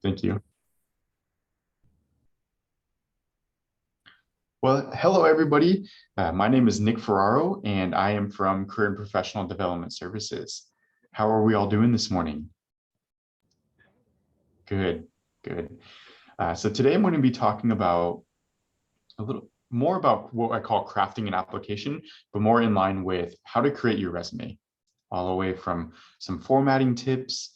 Thank you. Well, hello, everybody. My name is Nick Ferraro, and I am from Career and Professional Development Services. How are we all doing this morning? Good, good. So today I'm going to be talking about a little more about what I call crafting an application, but more in line with how to create your resume, all the way from some formatting tips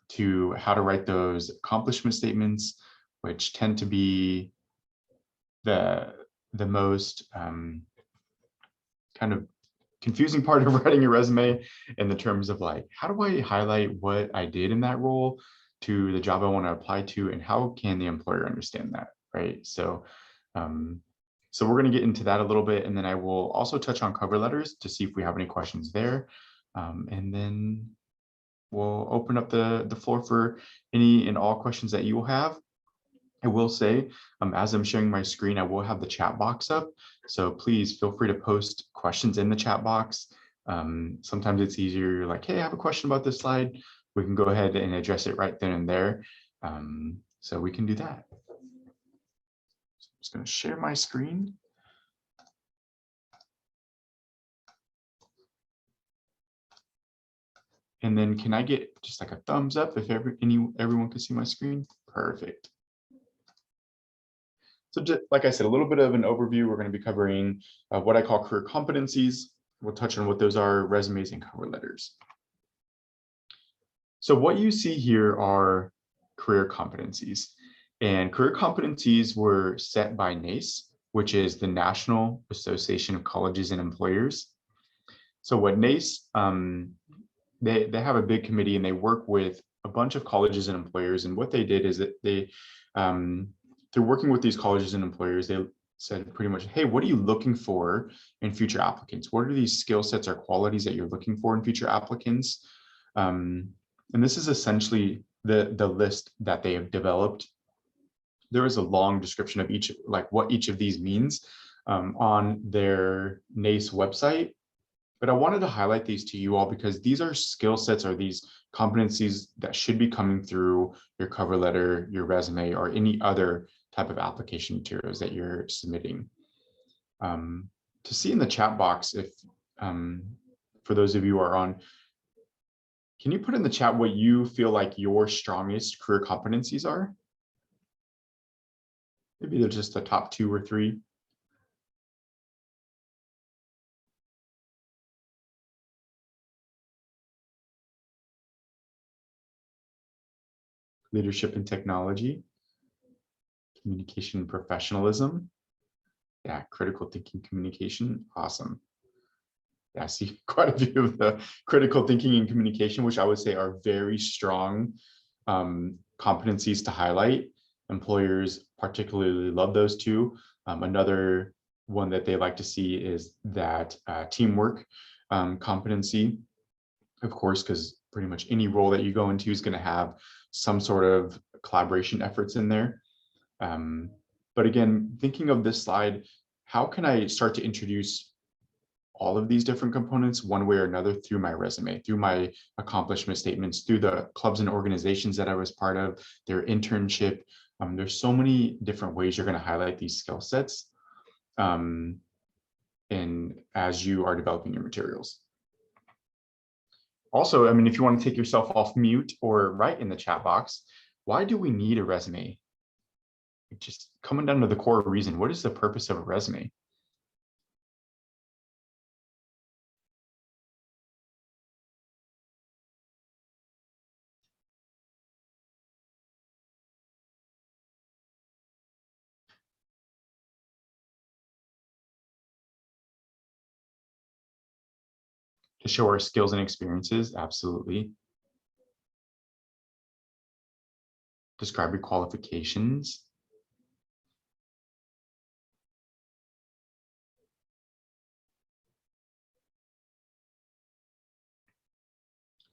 to how to write those accomplishment statements, which tend to be the most kind of confusing part of writing a resume in the terms of like, how do I highlight what I did in that role to the job I want to apply to, and how can the employer understand that, right? Um, so we're going to get into that a little bit, and then I will also touch on cover letters to see if we have any questions there, and then we'll open up the floor for any and all questions that you will have. I will say, as I'm sharing my screen, I will have the chat box up. So please feel free to post questions in the chat box. Sometimes it's easier, you're like, hey, I have a question about this slide. We can go ahead and address it right then and there. So we can do that. So I'm just going to share my screen. And then can I get just like a thumbs up if everyone can see my screen? Perfect. So just, like I said, a little bit of an overview. We're going to be covering what I call career competencies. We'll touch on what those are, resumes and cover letters. So what you see here are career competencies. And career competencies were set by NACE, which is the National Association of Colleges and Employers. So what NACE, they have a big committee and they work with a bunch of colleges and employers. And what they did is that they, through working with these colleges and employers, they said pretty much, hey, what are you looking for in future applicants? What are these skill sets or qualities that you're looking for in future applicants? And this is essentially the list that they have developed. There is a long description of each, like what each of these means on their NACE website. But I wanted to highlight these to you all because these are skill sets or these competencies that should be coming through your cover letter, your resume, or any other type of application materials that you're submitting. To see in the chat box, if for those of you who are on, can you put in the chat what you feel like your strongest career competencies are? Maybe they're just the top 2 or 3. Leadership and technology, communication and professionalism. Yeah, critical thinking, communication, awesome. Yeah, I see quite a few of the critical thinking and communication, which I would say are very strong competencies to highlight. Employers particularly love those two. Another one that they like to see is that teamwork competency, of course, because pretty much any role that you go into is going to have some sort of collaboration efforts in there. But again, thinking of this slide, how can I start to introduce all of these different components one way or another through my resume, through my accomplishment statements, through the clubs and organizations that I was part of, their internship. There's so many different ways you're going to highlight these skill sets and as you are developing your materials. Also, I mean, if you want to take yourself off mute or write in the chat box, why do we need a resume? Just coming down to the core reason, what is the purpose of a resume? To show our skills and experiences, absolutely. Describe your qualifications.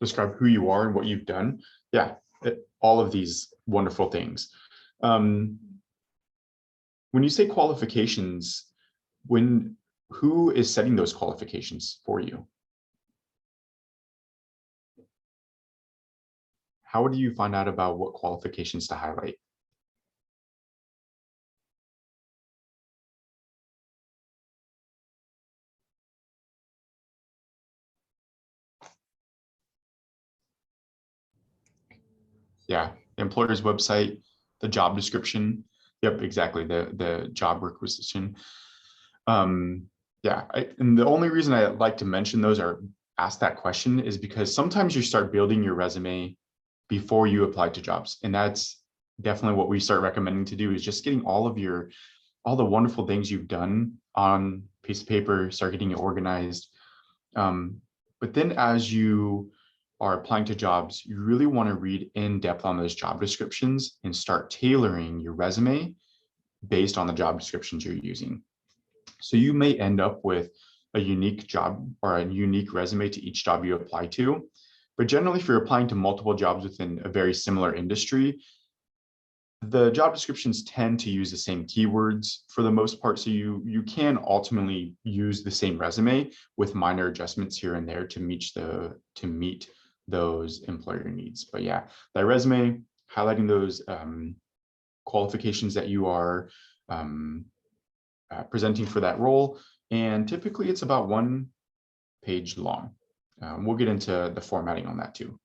Describe who you are and what you've done. Yeah, all of these wonderful things. When you say qualifications, who is setting those qualifications for you? how do you find out about what qualifications to highlight? Yeah, the employer's website, the job description. Yep, exactly. The job requisition. Um, yeah, and the only reason I like to mention those or ask that question is because sometimes you start building your resume before you apply to jobs, and that's definitely what we start recommending to do is just getting all the wonderful things you've done on piece of paper, start getting it organized. Um, but then as you are applying to jobs, you really want to read in depth on those job descriptions and start tailoring your resume based on the job descriptions you're using. So you may end up with a unique job or a unique resume to each job you apply to. But generally, if you're applying to multiple jobs within a very similar industry, the job descriptions tend to use the same keywords for the most part. So you can ultimately use the same resume with minor adjustments here and there to meet those employer needs. But yeah, that resume, highlighting those qualifications that you are presenting for that role. And typically it's about 1 page long. We'll get into the formatting on that too.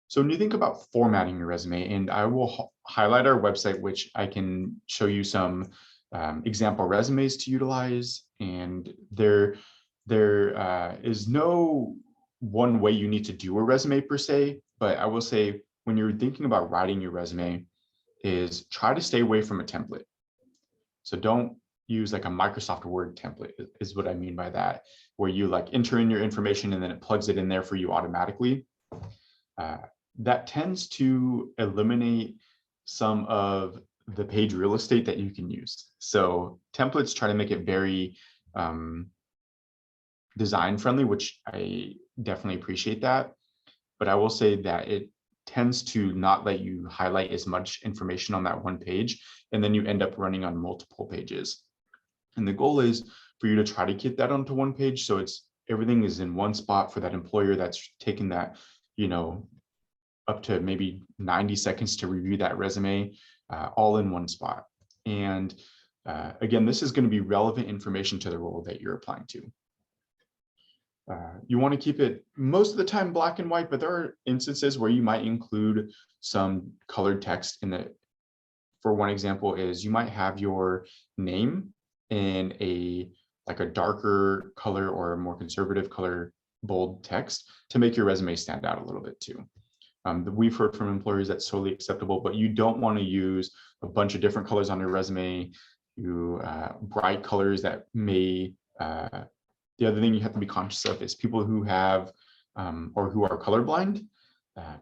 So when you think about formatting your resume, and I will highlight our website, which I can show you some example resumes to utilize. And there is no one way you need to do a resume per se, but I will say when you're thinking about writing your resume is try to stay away from a template. So don't use like a Microsoft Word template is what I mean by that, where you like enter in your information and then it plugs it in there for you automatically. That tends to eliminate some of the page real estate that you can use. So templates try to make it very design friendly, which I definitely appreciate that. But I will say that it tends to not let you highlight as much information on that one page, and then you end up running on multiple pages. And the goal is for you to try to get that onto one page, so it's everything is in one spot for that employer that's taken that, up to maybe 90 seconds to review that resume, all in one spot. And again, this is going to be relevant information to the role that you're applying to. You want to keep it most of the time black and white, but there are instances where you might include some colored text in the, for one example is you might have your name in like a darker color or a more conservative color, bold text to make your resume stand out a little bit too. We've heard from employers that's totally acceptable, but you don't want to use a bunch of different colors on your resume. Bright colors that may, the other thing you have to be conscious of is people who have or who are colorblind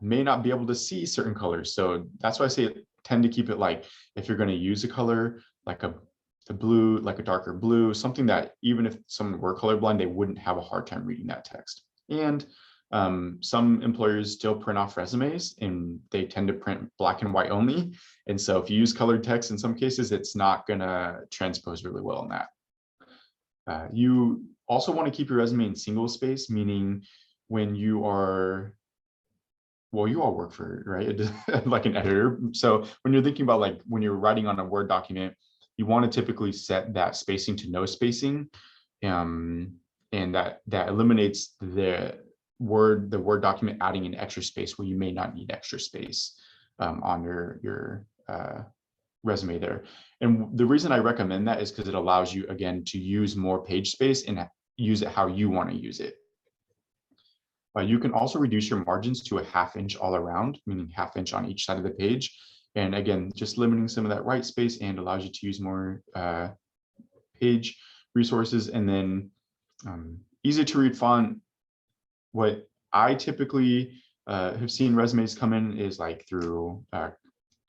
may not be able to see certain colors. So that's why I say tend to keep it like if you're going to use a color like the blue, like a darker blue, something that even if someone were colorblind, they wouldn't have a hard time reading that text. And some employers still print off resumes and they tend to print black and white only. And so if you use colored text, in some cases, it's not going to transpose really well in that. You also want to keep your resume in single space, meaning when you are, well, you all work for, right? Like an editor. So when you're thinking about like when you're writing on a Word document, you want to typically set that spacing to no spacing. And that eliminates the Word document adding an extra space where you may not need extra space on your resume there. And the reason I recommend that is because it allows you, again, to use more page space and use it how you want to use it. You can also reduce your margins to a 1/2 inch all around, meaning 1/2 inch on each side of the page. And again, just limiting some of that white space and allows you to use more page resources. And then easy to read font. What I typically have seen resumes come in is like through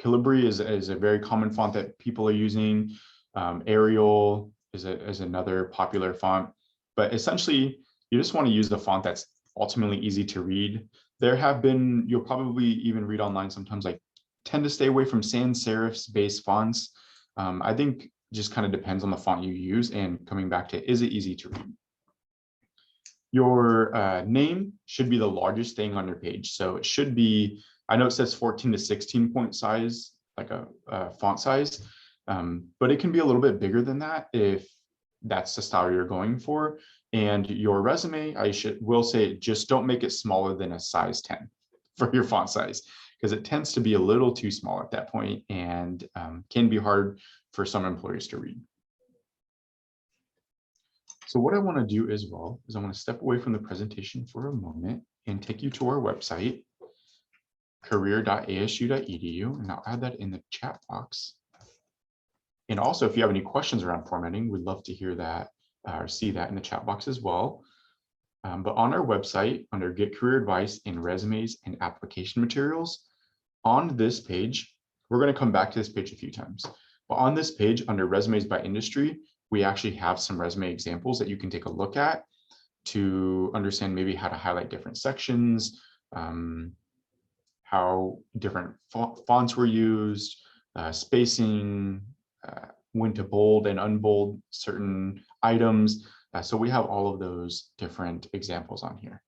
Calibri is a very common font that people are using. Arial is another popular font, but essentially you just want to use the font that's ultimately easy to read. There have been, you'll probably even read online sometimes, like tend to stay away from sans serifs based fonts. I think just kind of depends on the font you use and coming back to, is it easy to read? Your name should be the largest thing on your page. So it should be, I know it says 14 to 16 point size, like a font size, but it can be a little bit bigger than that if that's the style you're going for. And your resume, will say, just don't make it smaller than a size 10 for your font size, because it tends to be a little too small at that point and can be hard for some employers to read. So what I want to do as well is I want to step away from the presentation for a moment and take you to our website, career.asu.edu, and I'll add that in the chat box. And also, if you have any questions around formatting, we'd love to hear that or see that in the chat box as well. But on our website, under Get Career Advice in Resumes and Application Materials, on this page, we're going to come back to this page a few times. But on this page, under Resumes by Industry, we actually have some resume examples that you can take a look at to understand maybe how to highlight different sections, how different fonts were used, spacing, when to bold and unbold certain items. So we have all of those different examples on here.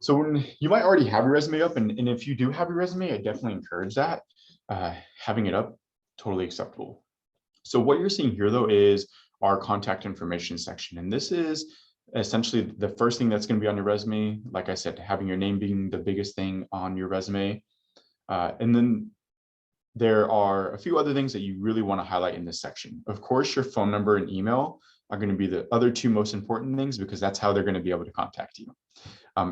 So when you might already have your resume up, and if you do have your resume, I definitely encourage that. Having it up, totally acceptable. So what you're seeing here, though, is our contact information section. And this is essentially the first thing that's going to be on your resume. Like I said, having your name being the biggest thing on your resume. And then there are a few other things that you really want to highlight in this section. Of course, your phone number and email are going to be the other two most important things, because that's how they're going to be able to contact you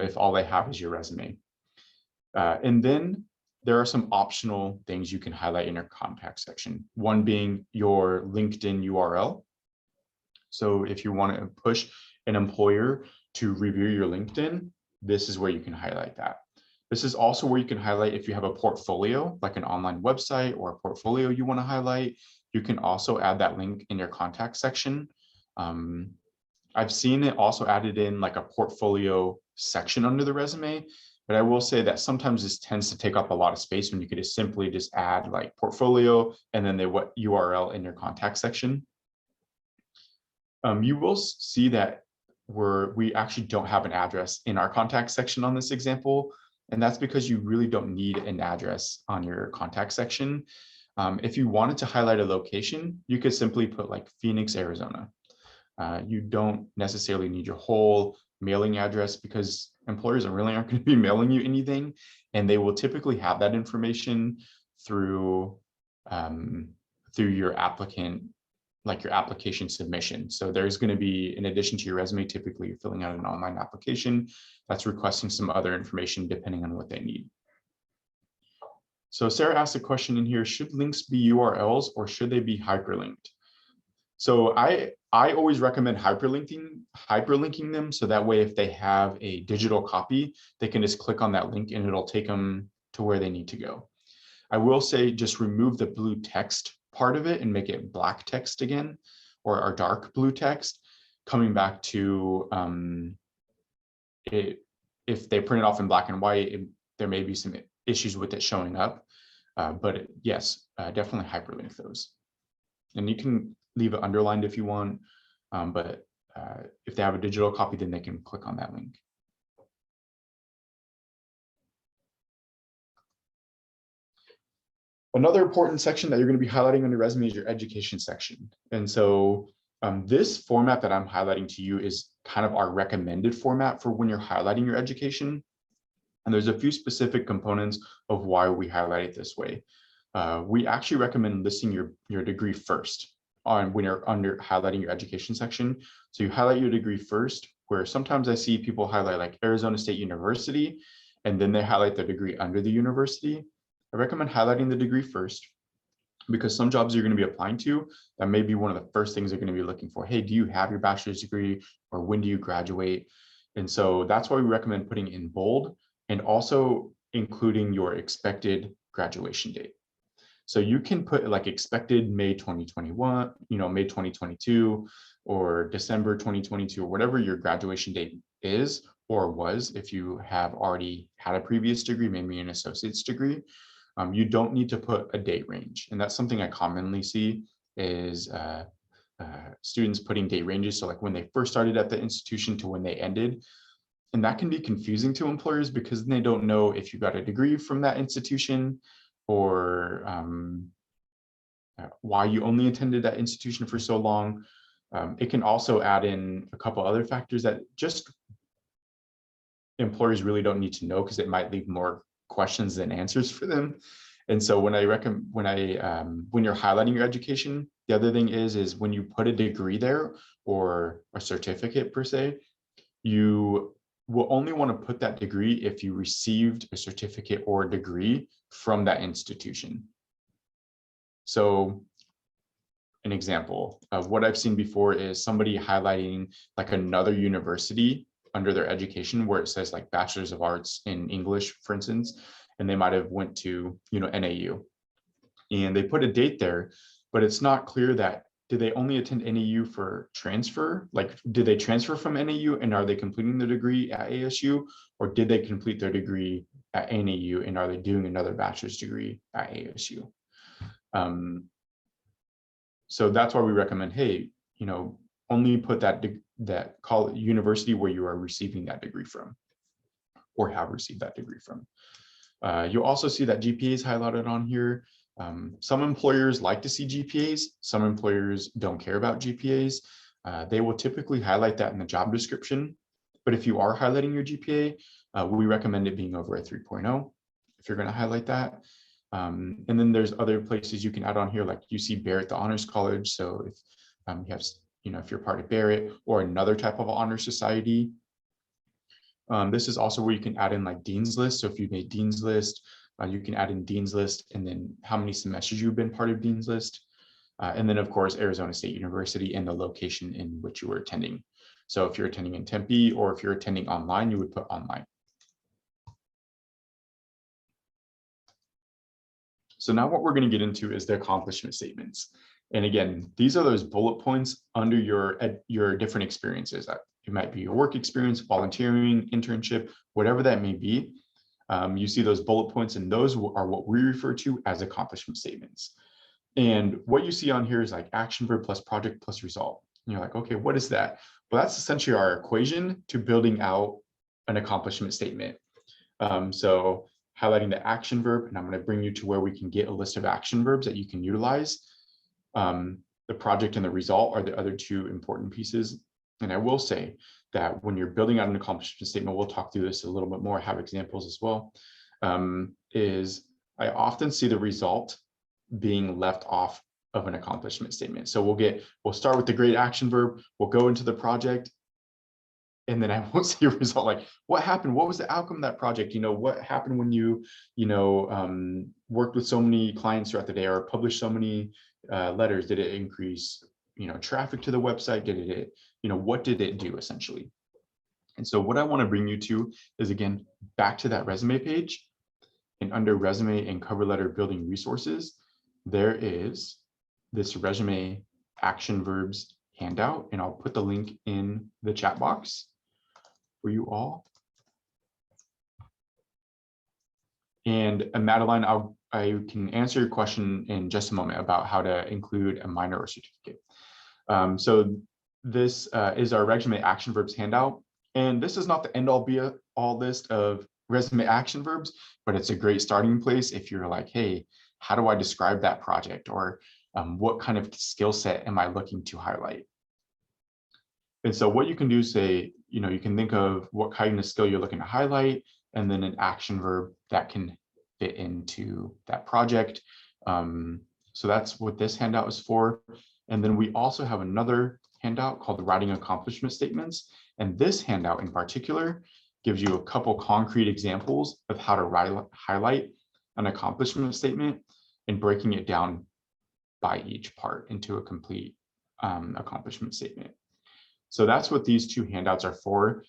if all they have is your resume. And then there are some optional things you can highlight in your contact section. One being your LinkedIn URL. So if you want to push an employer to review your LinkedIn, this is where you can highlight that. This is also where you can highlight if you have a portfolio, like an online website or a portfolio you want to highlight. You can also add that link in your contact section. I've seen it also added in like a portfolio section under the resume, but I will say that sometimes this tends to take up a lot of space when you could just simply just add like portfolio and then what URL in your contact section. You will see that we actually don't have an address in our contact section on this example, and that's because you really don't need an address on your contact section. If you wanted to highlight a location, you could simply put like Phoenix, Arizona. You don't necessarily need your whole mailing address, because employers really aren't going to be mailing you anything, and they will typically have that information through your applicant, like your application submission. So there's going to be, in addition to your resume, typically you're filling out an online application that's requesting some other information depending on what they need. So Sarah asked a question in here: should links be URLs or should they be hyperlinked? So I always recommend hyperlinking them, so that way if they have a digital copy, they can just click on that link and it'll take them to where they need to go. I will say just remove the blue text part of it and make it black text again, or dark blue text. Coming back to if they print it off in black and white, there may be some issues with it showing up. But yes, definitely hyperlink those. And you can leave it underlined if you want, but if they have a digital copy, then they can click on that link. Another important section that you're going to be highlighting on your resume is your education section. And so this format that I'm highlighting to you is kind of our recommended format for when you're highlighting your education. And there's a few specific components of why we highlight it this way. We actually recommend listing your degree first when you're highlighting your education section. So you highlight your degree first, where sometimes I see people highlight like Arizona State University, and then they highlight their degree under the university. I recommend highlighting the degree first, because some jobs you're going to be applying to, that may be one of the first things they're going to be looking for. Hey, do you have your bachelor's degree, or when do you graduate? And so that's why we recommend putting in bold and also including your expected graduation date. So you can put like expected May 2021, May 2022, or December 2022, or whatever your graduation date is, or was, if you have already had a previous degree, maybe an associate's degree, you don't need to put a date range. And that's something I commonly see is students putting date ranges. So like when they first started at the institution to when they ended. And that can be confusing to employers because they don't know if you got a degree from that institution or why you only attended that institution for so long. It can also add in a couple other factors that just employers really don't need to know because it might leave more questions than answers for them. And so when you're highlighting your education, the other thing is when you put a degree there or a certificate per se, you will only want to put that degree if you received a certificate or a degree from that institution. So an example of what I've seen before is somebody highlighting like another university under their education where it says like Bachelor's of Arts in English, for instance, and they might have went to, NAU, and they put a date there, but it's not clear that did they only attend NAU for transfer? Like, did they transfer from NAU and are they completing their degree at ASU, or did they complete their degree at NAU and are they doing another bachelor's degree at ASU? So that's why we recommend, hey, only put that college university where you are receiving that degree from or have received that degree from. You'll also see that GPAs highlighted on here. Some employers like to see GPAs. Some employers don't care about GPAs. They will typically highlight that in the job description. But if you are highlighting your GPA, we recommend it being over a 3.0 if you're going to highlight that. And then there's other places you can add on here, like UC Barrett, the Honors College. So if you have, if you're part of Barrett or another type of honor society, this is also where you can add in like Dean's List. So if you've made Dean's List, you can add in Dean's List and then how many semesters you've been part of Dean's List. And then of course, Arizona State University and the location in which you were attending. So if you're attending in Tempe or if you're attending online, you would put online. So now what we're going to get into is the accomplishment statements. And again, these are those bullet points under your different experiences. It might be your work experience, volunteering, internship, whatever that may be. You see those bullet points, and those are what we refer to as accomplishment statements. And what you see on here is like action verb plus project plus result. And you're like, okay, what is that? Well, that's essentially our equation to building out an accomplishment statement. So highlighting the action verb, and I'm going to bring you to where we can get a list of action verbs that you can utilize. The project and the result are the other two important pieces. And I will say that when you're building out an accomplishment statement, we'll talk through this a little bit more, have examples as well, is I often see the result being left off of an accomplishment statement. So we'll start with the great action verb, we'll go into the project, and then I won't see a result like what happened, what was the outcome of that project, what happened when you worked with so many clients throughout the day or published so many letters. Did it increase traffic to the website? Did it what did it do essentially? And so what I want to bring you to is, again, back to that resume page, and under resume and cover letter building resources, there is this resume action verbs handout, and I'll put the link in the chat box for you all. And Madeline, I can answer your question in just a moment about how to include a minor or certificate. So this is our resume action verbs handout. And this is not the end all be all list of resume action verbs, but it's a great starting place if you're like, hey, how do I describe that project? Or what kind of skill set am I looking to highlight? And so what you can do is say, you can think of what kind of skill you're looking to highlight, and then an action verb that can fit into that project. So that's what this handout is for. And then we also have another handout called Writing Accomplishment Statements. And this handout in particular gives you a couple concrete examples of how to highlight an accomplishment statement and breaking it down by each part into a complete accomplishment statement. So that's what these two handouts are for,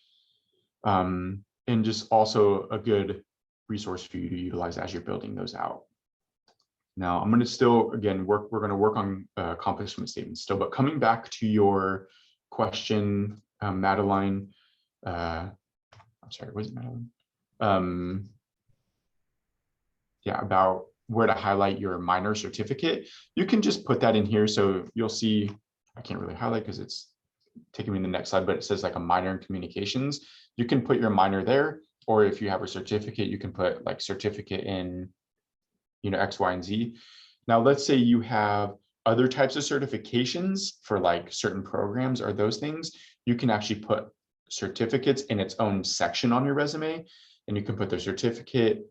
and just also a good resource for you to utilize as you're building those out. Now, I'm going to still, again, we're going to work on accomplishment statements still, but coming back to your question, Madeline, I'm sorry, was it Madeline? Yeah, about where to highlight your minor certificate. You can just put that in here. So you'll see, I can't really highlight because it's taking me to the next slide, but it says like a minor in communications. You can put your minor there, or if you have a certificate, you can put like certificate in, X, Y, and Z. Now, let's say you have other types of certifications for like certain programs or those things. You can actually put certificates in its own section on your resume, and you can put the certificate,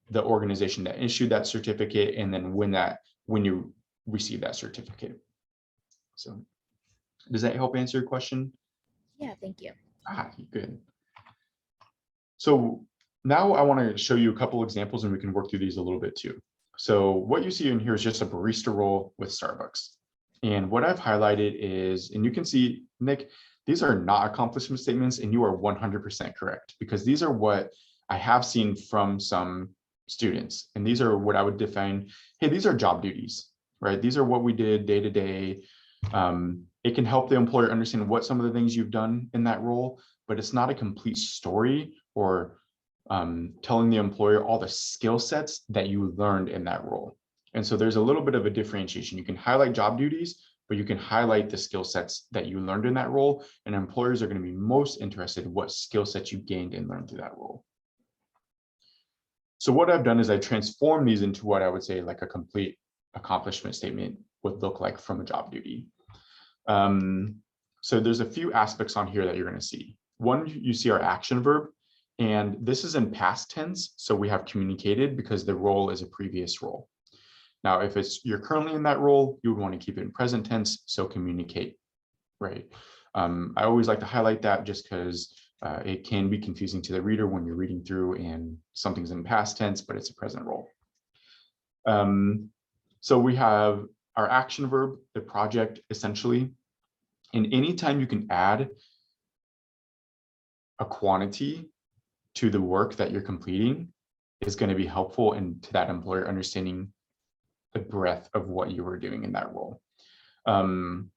the organization that issued that certificate, and then when you receive that certificate. So does that help answer your question? Yeah, thank you. Good. So now I want to show you a couple examples and we can work through these a little bit too. So what you see in here is just a barista role with Starbucks. And what I've highlighted is, and you can see, Nick, these are not accomplishment statements, and you are 100% correct, because these are what I have seen from some students. And these are what I would define, hey, these are job duties, right? These are what we did day to day. It can help the employer understand what some of the things you've done in that role, but it's not a complete story or telling the employer all the skill sets that you learned in that role. And so there's a little bit of a differentiation. You can highlight job duties, but you can highlight the skill sets that you learned in that role. And employers are going to be most interested in what skill sets you gained and learned through that role. So what I've done is I transformed these into what I would say like a complete accomplishment statement would look like from a job duty. So there's a few aspects on here that you're going to see. One, you see our action verb, and this is in past tense. So we have communicated because the role is a previous role. Now, if you're currently in that role, you would want to keep it in present tense. So communicate, right? I always like to highlight that just because it can be confusing to the reader when you're reading through and something's in past tense, but it's a present role. So we have our action verb, the project, essentially. And anytime you can add a quantity to the work that you're completing is going to be helpful and to that employer understanding the breadth of what you were doing in that role. And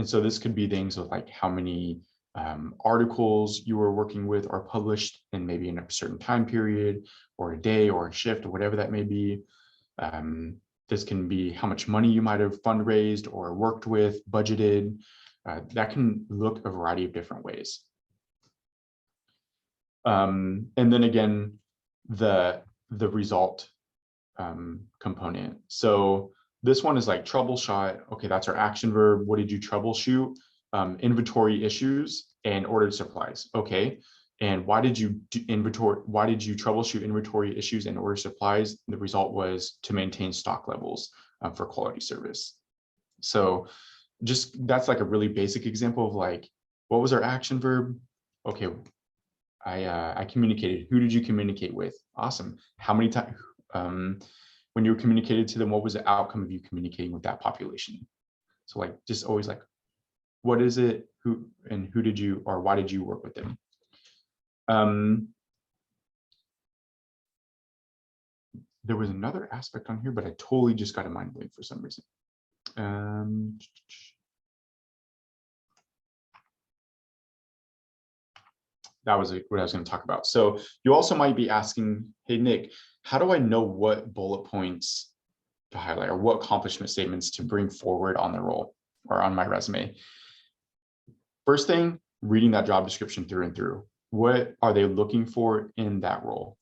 so this could be things with like how many articles you were working with or published in maybe in a certain time period or a day or a shift or whatever that may be. This can be how much money you might have fundraised or worked with, budgeted. That can look a variety of different ways. And then again, the result component. So this one is like troubleshoot. Okay, that's our action verb. What did you troubleshoot? Inventory issues and ordered supplies. Okay, and why did you troubleshoot inventory issues and order supplies? The result was to maintain stock levels for quality service. So just that's like a really basic example of like, what was our action verb? Okay, I communicated. Who did you communicate with? Awesome. How many times? When you communicated to them, what was the outcome of you communicating with that population? So like, just always like, what is it? Who did you, or why did you work with them? There was another aspect on here, but I totally just got a mind blank for some reason. That was what I was going to talk about. So you also might be asking, hey, Nick, how do I know what bullet points to highlight or what accomplishment statements to bring forward on the role or on my resume? First thing, reading that job description through and through. What are they looking for in that role?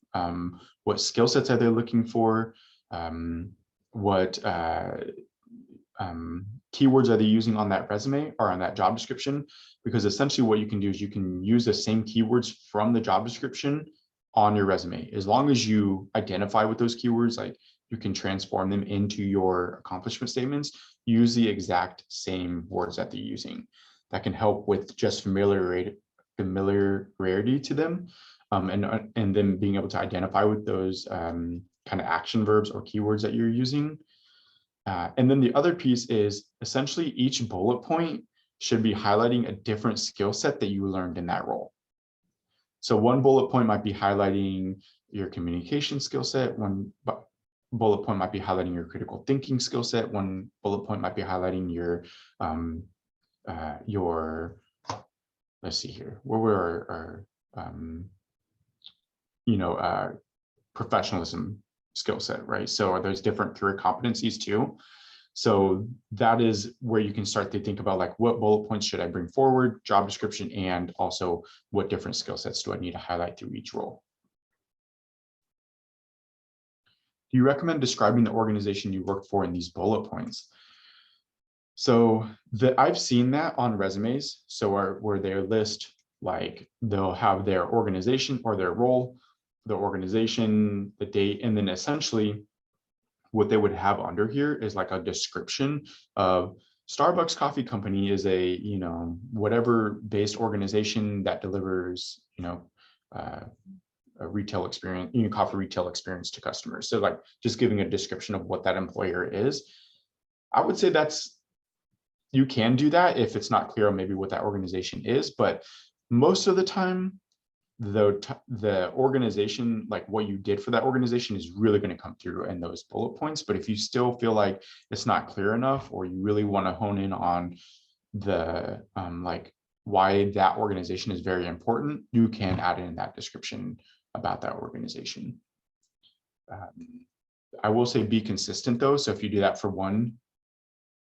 What skill sets are they looking for? What keywords are they using on that resume or on that job description? Because essentially what you can do is you can use the same keywords from the job description on your resume. As long as you identify with those keywords, like you can transform them into your accomplishment statements, use the exact same words that they're using. That can help with just familiarity to them, and then being able to identify with those kind of action verbs or keywords that you're using. And then the other piece is essentially each bullet point should be highlighting a different skill set that you learned in that role. So one bullet point might be highlighting your communication skill set. One bullet point might be highlighting your critical thinking skill set. One bullet point might be highlighting your let's see here, where were our professionalism skill set, right? So there's different career competencies too. So that is where you can start to think about like what bullet points should I bring forward, job description, and also what different skill sets do I need to highlight through each role. Do you recommend describing the organization you worked for in these bullet points? So I've seen that on resumes. So where they list, like they'll have their organization or their role, the organization, the date, and then essentially what they would have under here is like a description of Starbucks Coffee Company is a, whatever based organization that delivers, a retail experience, coffee retail experience to customers. So like just giving a description of what that employer is. I would say you can do that if it's not clear on maybe what that organization is, but most of the time, the organization, like what you did for that organization, is really going to come through in those bullet points. But if you still feel like it's not clear enough, or you really want to hone in on the like why that organization is very important, you can add in that description about that organization. I will say be consistent though. So if you do that for one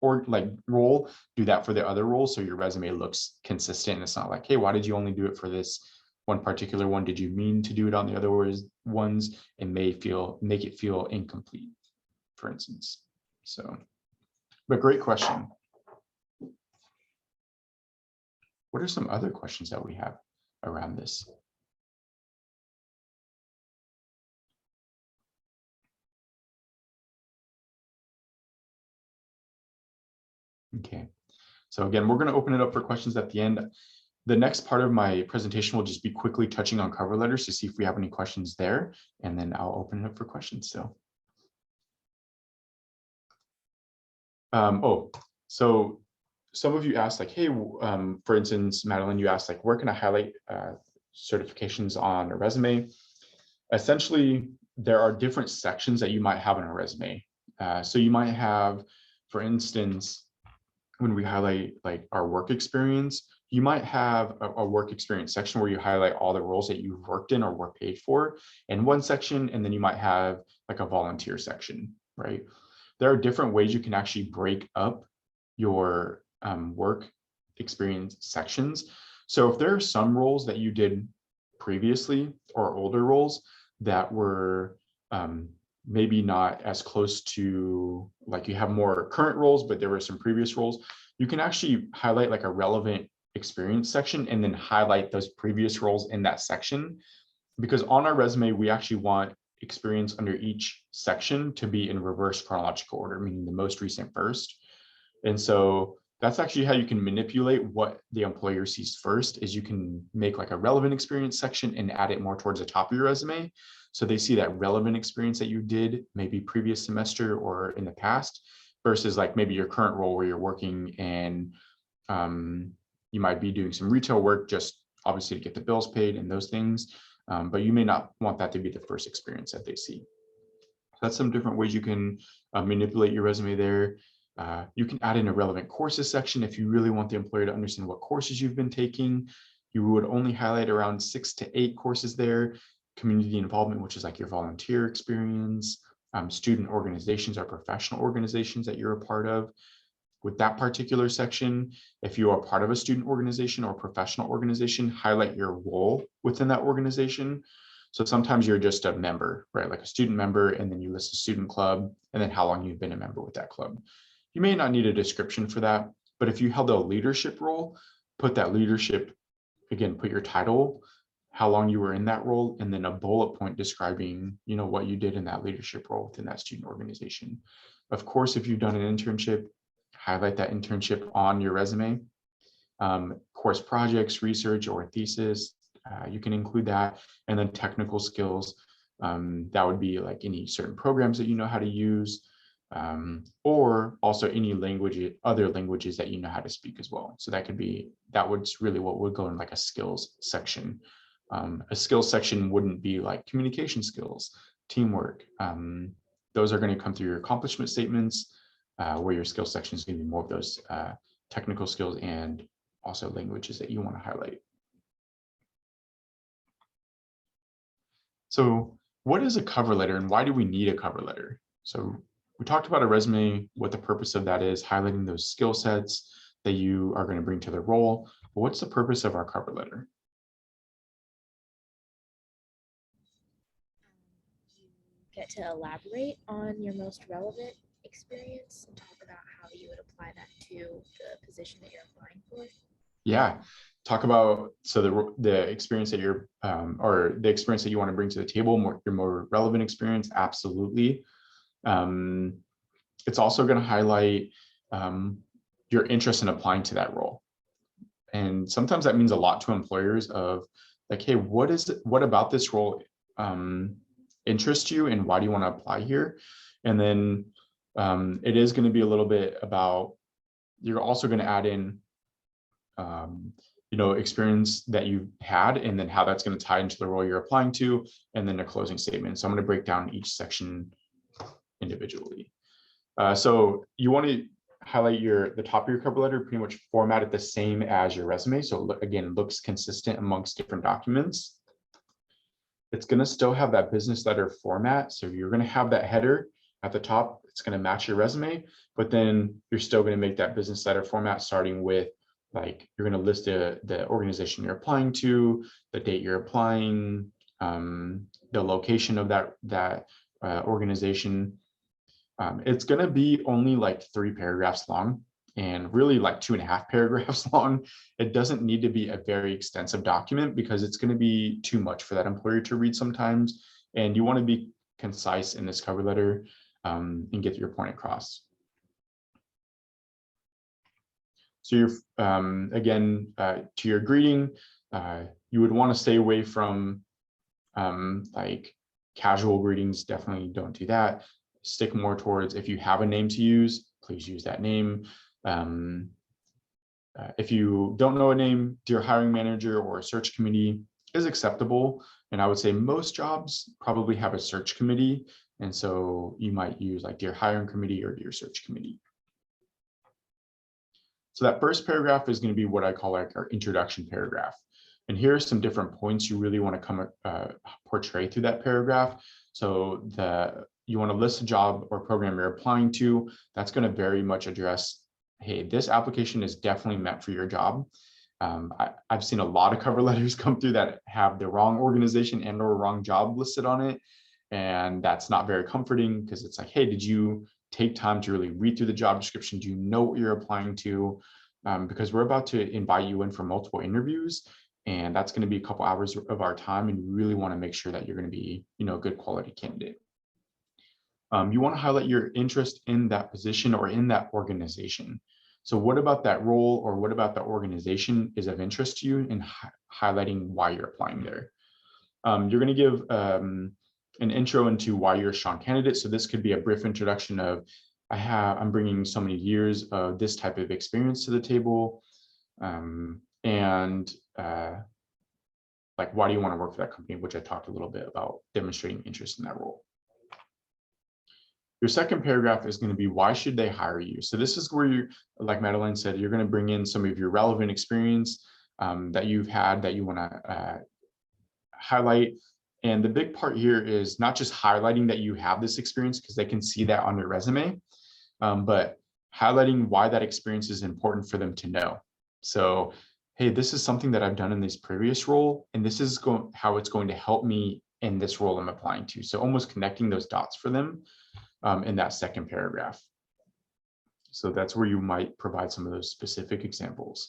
or like role, do that for the other role, so your resume looks consistent. It's not like, hey, why did you only do it for this one particular one? Did you mean to do it on the other ones? And make it feel incomplete, for instance. So, but great question. What are some other questions that we have around this? Okay, so again, we're going to open it up for questions at the end. The next part of my presentation will just be quickly touching on cover letters to see if we have any questions there, and then I'll open it up for questions. So, so some of you asked like, hey, for instance, Madeline, you asked like, where can I highlight certifications on a resume? Essentially, there are different sections that you might have in a resume. So you might have, for instance, when we highlight like our work experience, you might have a work experience section where you highlight all the roles that you've worked in or were paid for in one section, and then you might have like a volunteer section, right? There are different ways you can actually break up your work experience sections. So if there are some roles that you did previously or older roles that were maybe not as close to, like you have more current roles, but there were some previous roles, you can actually highlight like a relevant experience section and then highlight those previous roles in that section. Because on our resume, we actually want experience under each section to be in reverse chronological order, meaning the most recent first. And so that's actually how you can manipulate what the employer sees first, is you can make like a relevant experience section and add it more towards the top of your resume. So they see that relevant experience that you did maybe previous semester or in the past, versus like maybe your current role where you're working and you might be doing some retail work just obviously to get the bills paid and those things. But you may not want that to be the first experience that they see. So that's some different ways you can manipulate your resume there. You can add in a relevant courses section if you really want the employer to understand what courses you've been taking. You would only highlight around 6 to 8 courses there. Community involvement, which is like your volunteer experience, student organizations or professional organizations that you're a part of. With that particular section, if you are part of a student organization or professional organization, highlight your role within that organization. So sometimes you're just a member, right? Like a student member, and then you list a student club, and then how long you've been a member with that club. You may not need a description for that, but if you held a leadership role, put that leadership, again, put your title, how long you were in that role, and then a bullet point describing, what you did in that leadership role within that student organization. Of course, if you've done an internship, highlight that internship on your resume. Course projects, research, or thesis, you can include that. And then technical skills, that would be like any certain programs that you know how to use, or also any other languages that you know how to speak as well. So that would really what would go in like a skills section. A skills section wouldn't be like communication skills, teamwork. Those are going to come through your accomplishment statements, where your skills section is going to be more of those technical skills and also languages that you want to highlight. So what is a cover letter and why do we need a cover letter? So we talked about a resume, what the purpose of that is, highlighting those skill sets that you are going to bring to the role. But what's the purpose of our cover letter? You get to elaborate on your most relevant experience and talk about how you would apply that to the position that you're applying for. Yeah, talk about the experience that you're or the experience that you want to bring to the table, your more relevant experience. Absolutely. Um, it's also going to highlight your interest in applying to that role. And sometimes that means a lot to employers of like, hey, what about this role interests you and why do you want to apply here? And then it is going to be a little bit about, you're also going to add in experience that you've had and then how that's going to tie into the role you're applying to, and then a closing statement. So I'm going to break down each section individually. So you want to highlight the top of your cover letter, pretty much format it the same as your resume. So again, looks consistent amongst different documents. It's going to still have that business letter format. So you're going to have that header at the top. It's going to match your resume, but then you're still going to make that business letter format starting with, like, you're going to list the organization you're applying to, the date you're applying, the location of that organization. It's going to be only like 3 paragraphs long and really like 2.5 paragraphs long. It doesn't need to be a very extensive document because it's going to be too much for that employer to read sometimes. And you want to be concise in this cover letter and get your point across. So you're, again, to your greeting, you would want to stay away from like casual greetings. Definitely don't do that. Stick more towards, if you have a name to use, please use that name. If you don't know a name, dear hiring manager or a search committee is acceptable. And I would say most jobs probably have a search committee. And so you might use like dear hiring committee or dear search committee. So that first paragraph is going to be what I call like our introduction paragraph. And here are some different points you really want to portray through that paragraph. So you want to list a job or program you're applying to. That's going to very much address, hey, this application is definitely meant for your job. I've seen a lot of cover letters come through that have the wrong organization and or wrong job listed on it. And that's not very comforting because it's like, hey, did you take time to really read through the job description? Do you know what you're applying to? Because we're about to invite you in for multiple interviews, and that's going to be a couple hours of our time, and you really want to make sure that you're going to be, a good quality candidate. You want to highlight your interest in that position or in that organization. So what about that role or what about the organization is of interest to you, and highlighting why you're applying there. You're going to give an intro into why you're a strong candidate. So this could be a brief introduction of, I'm bringing so many years of this type of experience to the table. Like, why do you want to work for that company, which I talked a little bit about demonstrating interest in that role. Your second paragraph is going to be, why should they hire you? So this is where you, like Madeline said, you're going to bring in some of your relevant experience that you've had that you want to highlight. And the big part here is not just highlighting that you have this experience because they can see that on your resume, but highlighting why that experience is important for them to know. So, hey, this is something that I've done in this previous role, and this is how it's going to help me in this role I'm applying to. So almost connecting those dots for them in that second paragraph. So that's where you might provide some of those specific examples.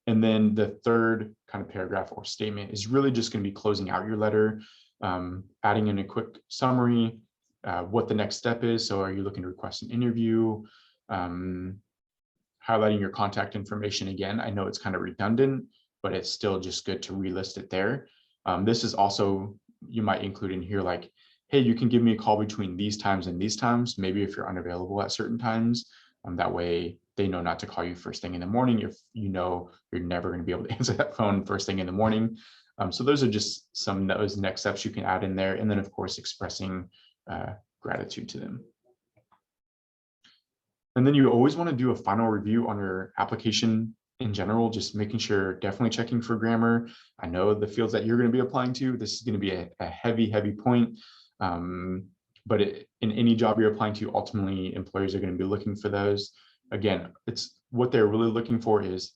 And then the third kind of paragraph or statement is really just going to be closing out your letter, adding in a quick summary, what the next step is. So are you looking to request an interview? Highlighting your contact information again. I know it's kind of redundant, but it's still just good to relist it there. This is also, you might include in here like, hey, you can give me a call between these times and these times, maybe if you're unavailable at certain times. That way they know not to call you first thing in the morning if you know you're never going to be able to answer that phone first thing in the morning. So those are just some of those next steps you can add in there. And then of course, expressing gratitude to them. And then you always want to do a final review on your application in general, just making sure, definitely checking for grammar. I know the fields that you're going to be applying to, this is going to be a heavy point. But in any job you're applying to, ultimately employers are going to be looking for those. Again, it's what they're really looking for is,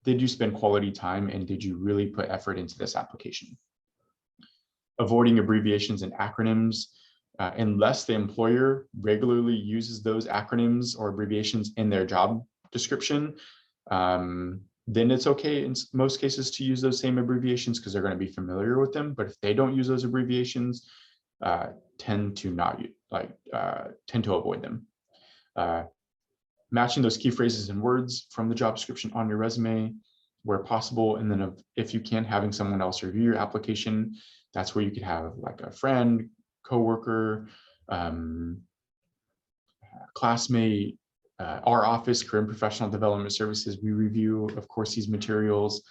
did you spend quality time and did you really put effort into this application? Avoiding abbreviations and acronyms, unless the employer regularly uses those acronyms or abbreviations in their job description, then it's okay in most cases to use those same abbreviations because they're going to be familiar with them. But if they don't use those abbreviations, tend to avoid them. Matching those key phrases and words from the job description on your resume where possible. And then if you can, having someone else review your application. That's where you could have like a friend, coworker, classmate, our office, Career and Professional Development Services, we review, of course, these materials,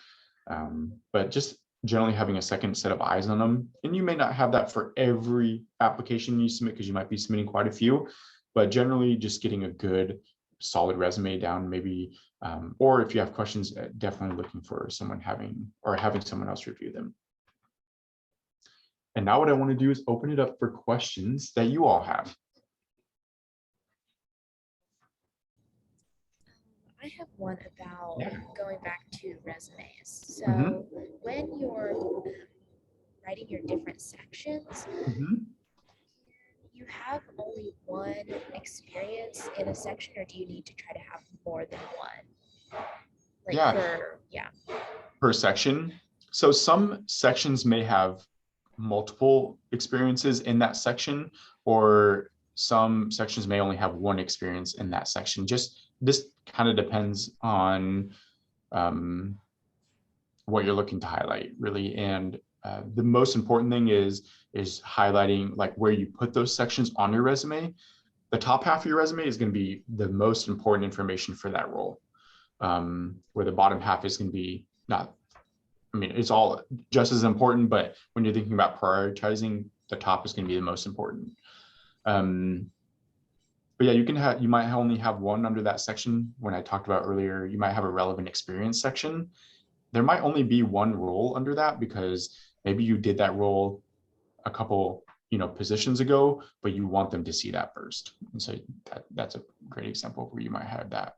but just generally having a second set of eyes on them. And you may not have that for every application you submit because you might be submitting quite a few, but generally just getting a good solid resume down, maybe, or if you have questions, definitely looking for someone having someone else review them. And now what I want to do is open it up for questions that you all have. I have one about going back to resumes. So when you're writing your different sections, you have only one experience in a section, or do you need to try to have more than one? Per section. So some sections may have multiple experiences in that section, or some sections may only have one experience in that section. Just this kind of depends on what you're looking to highlight, really. And the most important thing is highlighting like where you put those sections on your resume. The top half of your resume is going to be the most important information for that role, where the bottom half is going to be not. I mean, it's all just as important, but when you're thinking about prioritizing, the top is going to be the most important. But yeah, you might only have one under that section. When I talked about earlier, you might have a relevant experience section. There might only be one role under that because maybe you did that role a couple, positions ago, but you want them to see that first. And so that's a great example where you might have that.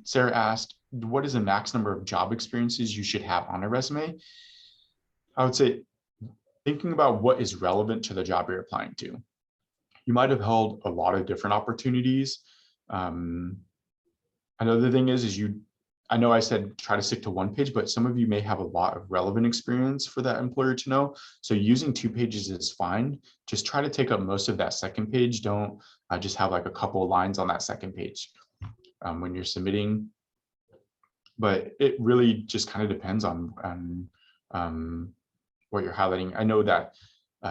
Sarah asked, what is the max number of job experiences you should have on a resume? I would say thinking about what is relevant to the job you're applying to. You might have held a lot of different opportunities. Another thing is I know I said try to stick to one page, but some of you may have a lot of relevant experience for that employer to know. So using 2 pages is fine. Just try to take up most of that second page. Don't just have like a couple of lines on that second page when you're submitting. But it really just kind of depends on what you're highlighting. I know that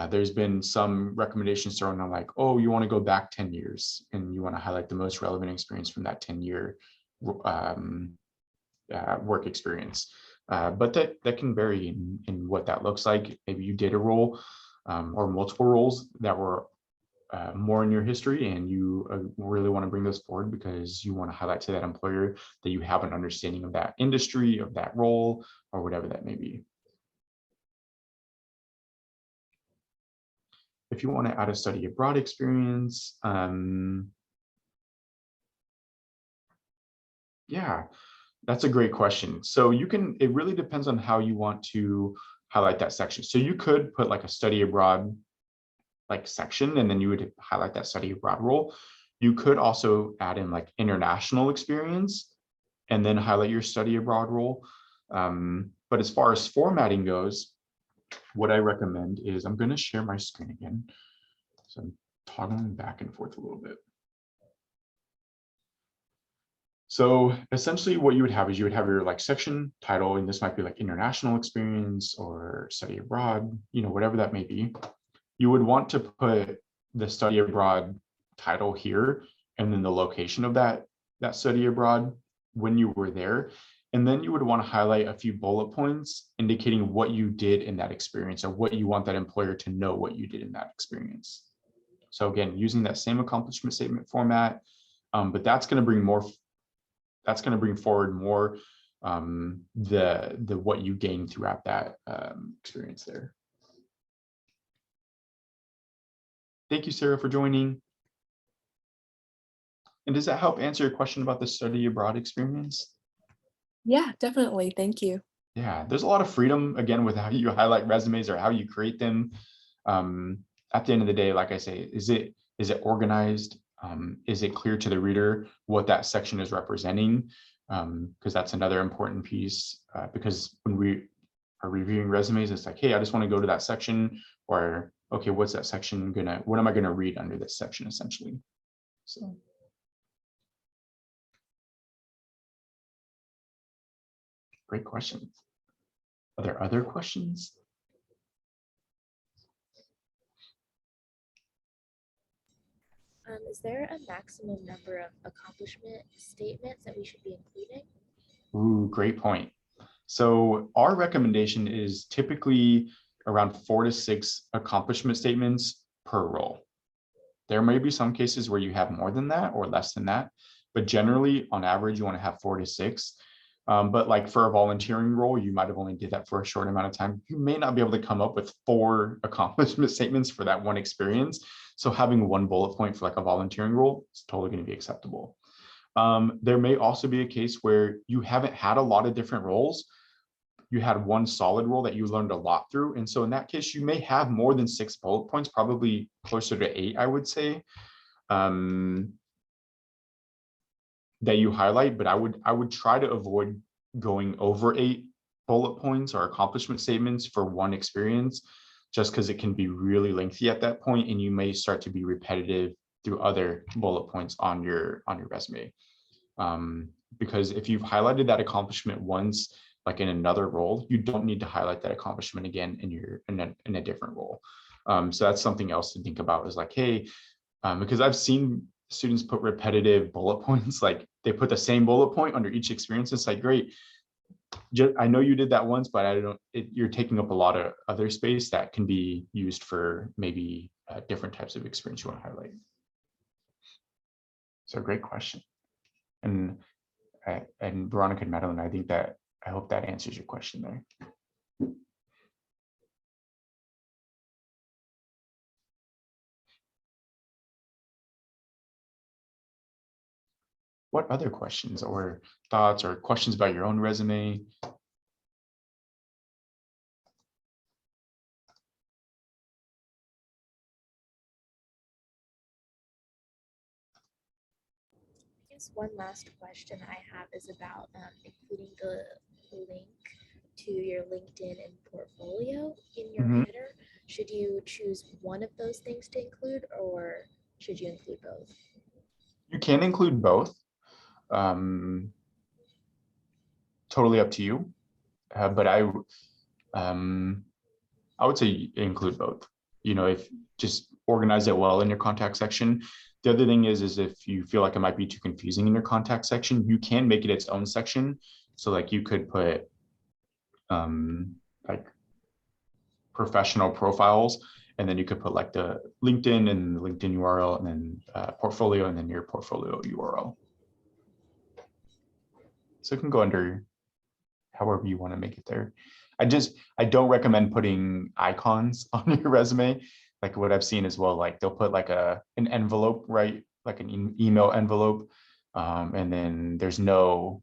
there's been some recommendations thrown on like, oh, you want to go back 10 years and you want to highlight the most relevant experience from that 10-year work experience. But that can vary in what that looks like. Maybe you did a role or multiple roles that were more in your history, and you really want to bring those forward because you want to highlight to that employer that you have an understanding of that industry, of that role, or whatever that may be. If you want to add a study abroad experience, yeah, that's a great question. So it really depends on how you want to highlight that section. So you could put like a study abroad like section, and then you would highlight that study abroad role. You could also add in like international experience and then highlight your study abroad role. But as far as formatting goes, what I recommend is, I'm going to share my screen again. So I'm toggling back and forth a little bit. So essentially what you would have is you would have your like section title, and this might be like international experience or study abroad, whatever that may be. You would want to put the study abroad title here, and then the location of that study abroad when you were there. And then you would want to highlight a few bullet points indicating what you did in that experience, or what you want that employer to know what you did in that experience. So again, using that same accomplishment statement format, but that's going to bring more that's going to bring forward more the what you gain throughout that experience there. Thank you, Sarah, for joining. And does that help answer your question about the study abroad experience? Yeah, definitely. Thank you. Yeah, there's a lot of freedom, again, with how you highlight resumes or how you create them. At the end of the day, like I say, is it organized? Is it clear to the reader what that section is representing? Because that's another important piece, because when we are reviewing resumes, it's like, hey, I just want to go to that section, or okay, what's that section what am I gonna read under this section essentially? So. Great question. Are there other questions? Is there a maximum number of accomplishment statements that we should be including? Ooh, great point. So our recommendation is typically around 4 to 6 accomplishment statements per role. There may be some cases where you have more than that or less than that, but generally on average, you want to have 4 to 6. But like for a volunteering role, you might have only did that for a short amount of time. You may not be able to come up with 4 accomplishment statements for that one experience. So having one bullet point for like a volunteering role is totally going to be acceptable. There may also be a case where you haven't had a lot of different roles. You had one solid role that you learned a lot through. And so in that case, you may have more than 6 bullet points, probably closer to 8, I would say, that you highlight, but I would try to avoid going over 8 bullet points or accomplishment statements for one experience, just because it can be really lengthy at that point, and you may start to be repetitive through other bullet points on your resume. Because if you've highlighted that accomplishment once, like in another role, you don't need to highlight that accomplishment again in a different role. So that's something else to think about, is like, hey, because I've seen students put repetitive bullet points, like they put the same bullet point under each experience. It's like, great, I know you did that once, but you're taking up a lot of other space that can be used for maybe different types of experience you want to highlight. So great question. And Veronica and Madeline, I hope that answers your question there. What other questions or thoughts or questions about your own resume? I guess one last question I have is about including the link to your LinkedIn and portfolio in your header. Should you choose one of those things to include, or should you include both? You can include both. Totally up to you. But I would say include both. If just organize it well in your contact section. The other thing is if you feel like it might be too confusing in your contact section, you can make it its own section. So like you could put like professional profiles, and then you could put like the LinkedIn and the LinkedIn URL, and then portfolio, and then your portfolio URL. So it can go under however you want to make it there. I don't recommend putting icons on your resume. Like what I've seen as well, like they'll put like an envelope, right? Like an email envelope. And then there's no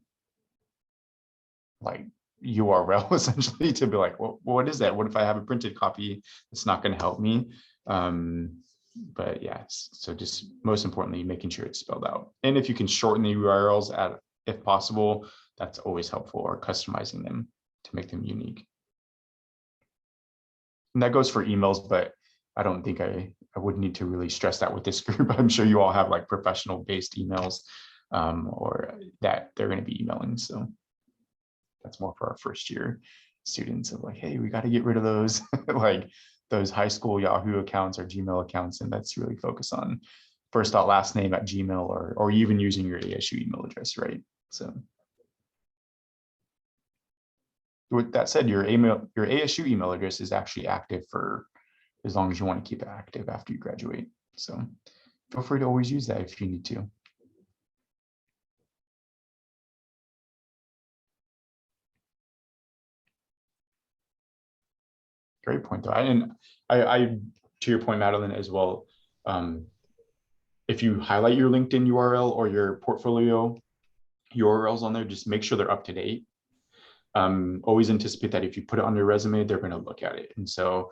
like URL essentially to be like, well, what is that? What if I have a printed copy? It's not going to help me. But yeah, so just most importantly, making sure it's spelled out. And if you can shorten the URLs if possible, that's always helpful, or customizing them to make them unique. And that goes for emails, but I don't think I would need to really stress that with this group. I'm sure you all have like professional based emails or that they're going to be emailing. So that's more for our first year students of like, hey, we got to get rid of those like those high school Yahoo accounts or Gmail accounts. And let's really focus on first dot last name at Gmail, or even using your ASU email address, right? So with that said, your ASU email address is actually active for as long as you want to keep it active after you graduate. So feel free to always use that if you need to. Great point, though. I to your point, Madeline, as well. If you highlight your LinkedIn URL or your portfolio URLs on there, just make sure they're up to date. Always anticipate that if you put it on your resume, they're going to look at it. And so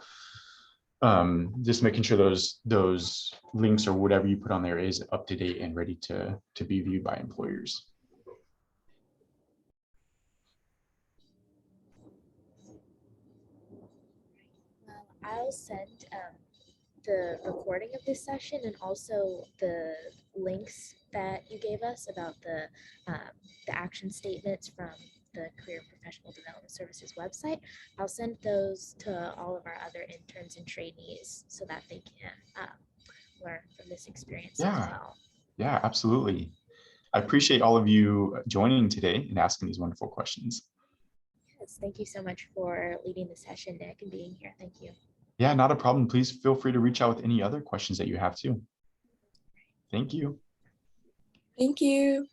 just making sure those links or whatever you put on there is up to date and ready to be viewed by employers. Well, I'll send the recording of this session and also the links that you gave us about the action statements from the Career Professional Development Services website. I'll send those to all of our other interns and trainees so that they can learn from this experience as well. Yeah, absolutely. I appreciate all of you joining today and asking these wonderful questions. Yes, thank you so much for leading the session, Nick, and being here. Thank you. Yeah, not a problem. Please feel free to reach out with any other questions that you have too. Thank you. Thank you.